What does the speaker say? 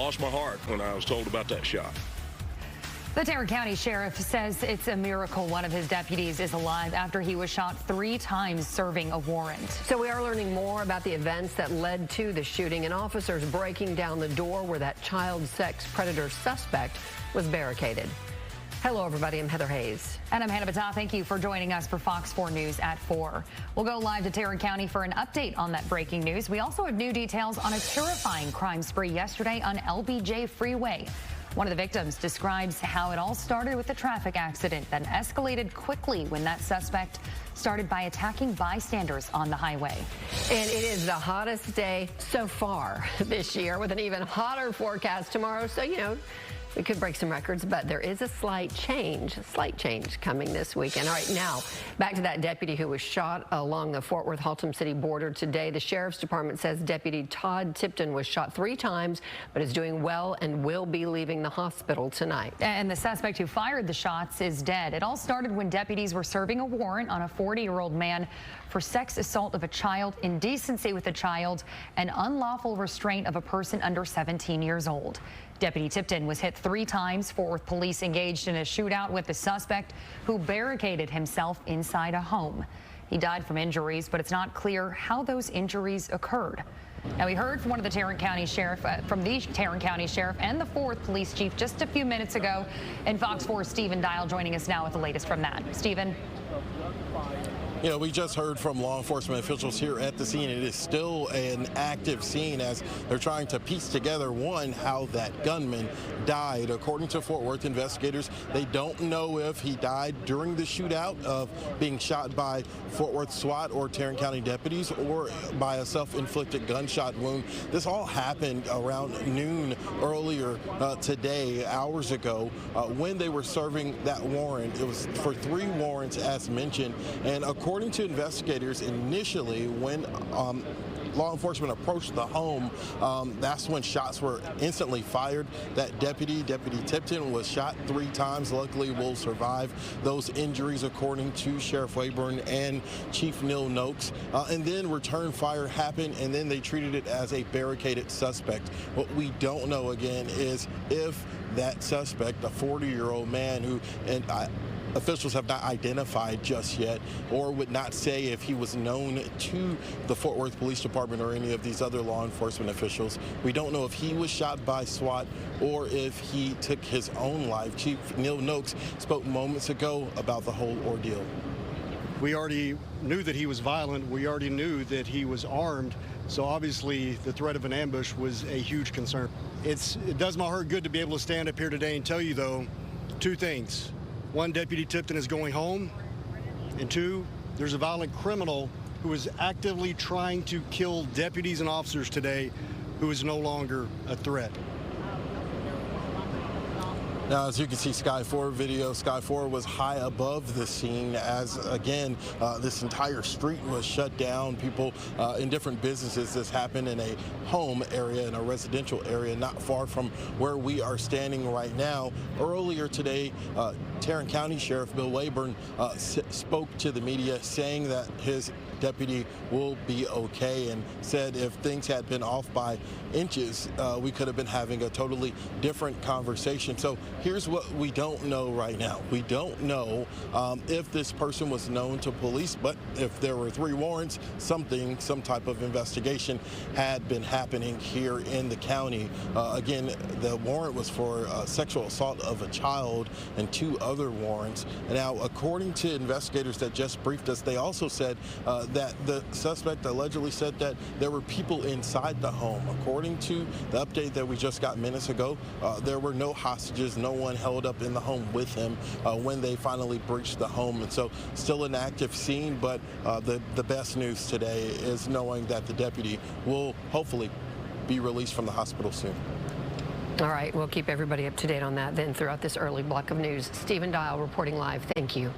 lost my heart when I was told about that shot. The Tarrant County Sheriff says it's a miracle one of his deputies is alive after he was shot 3 times serving a warrant. So we are learning more about the events that led to the shooting and officers breaking down the door where that child sex predator suspect was barricaded. Hello, everybody. I'm Heather Hayes. And I'm Hannah Battah. Thank you for joining us for Fox 4 News at 4. We'll go live to Tarrant County for an update on that breaking news. We also have new details on a terrifying crime spree yesterday on LBJ Freeway. One of the victims describes how it all started with a traffic accident that escalated quickly when that suspect started by attacking bystanders on the highway. And it is the hottest day so far this year, with an even hotter forecast tomorrow. So, you know, we could break some records, but there is a slight change coming this weekend. All right, now back to that deputy who was shot along the Fort Worth Haltom City border today. The Sheriff's Department says Deputy Todd Tipton was shot 3 times, but is doing well and will be leaving the hospital tonight. And the suspect who fired the shots is dead. It all started when deputies were serving a warrant on a 40-year-old man for sex assault of a child, indecency with a child, and unlawful restraint of a person under 17 years old. Deputy Tipton was hit 3 times. Fort Worth police engaged in a shootout with the suspect who barricaded himself inside a home. He died from injuries, but it's not clear how those injuries occurred. Now, we heard from one of the Tarrant County Sheriff, and the 4th Police Chief just a few minutes ago. And Fox 4's Stephen Dial joining us now with the latest from that. Stephen. You know, we just heard from law enforcement officials here at the scene. It is still an active scene as they're trying to piece together, one, how that gunman died. According to Fort Worth investigators, they don't know if he died during the shootout of being shot by Fort Worth SWAT or Tarrant County deputies or by a self-inflicted gunshot wound. This all happened around noon earlier today, hours ago, when they were serving that warrant. It was for 3 warrants, as mentioned, and according to investigators, initially when law enforcement approached the home, that's when shots were instantly fired. That Deputy Tipton, was shot 3 times. Luckily, will survive those injuries, according to Sheriff Wayburn and Chief Neil Noakes. And then return fire happened, and then they treated it as a barricaded suspect. What we don't know, again, is if that suspect, a 40-year-old man who, officials have not identified just yet, or would not say if he was known to the Fort Worth Police Department or any of these other law enforcement officials. We don't know if he was shot by SWAT or if he took his own life. Chief Neil Noakes spoke moments ago about the whole ordeal. We already knew that he was violent. We already knew that he was armed. So obviously the threat of an ambush was a huge concern. It does my heart good to be able to stand up here today and tell you, though, 2 things. 1, Deputy Tipton is going home, and 2, there's a violent criminal who is actively trying to kill deputies and officers today who is no longer a threat. Now, as you can see, Sky 4 video, Sky 4 was high above the scene as, again, this entire street was shut down. People in different businesses. This happened in a home area, in a residential area, not far from where we are standing right now. Earlier today, Tarrant County Sheriff Bill Wayburn spoke to the media, saying that his deputy will be okay, and said if things had been off by inches, we could have been having a totally different conversation. So here's what we don't know right now. We don't know if this person was known to police, but if there were 3 warrants, some type of investigation had been happening here in the county. Again, the warrant was for sexual assault of a child and 2 other warrants. Now, according to investigators that just briefed us, they also said that the suspect allegedly said that there were people inside the home. According to the update that we just got minutes ago, there were no hostages, no one held up in the home with him when they finally breached the home. And so still an active scene, but the best news today is knowing that the deputy will hopefully be released from the hospital soon. All right, we'll keep everybody up to date on that then throughout this early block of news. Stephen Dial reporting live. Thank you.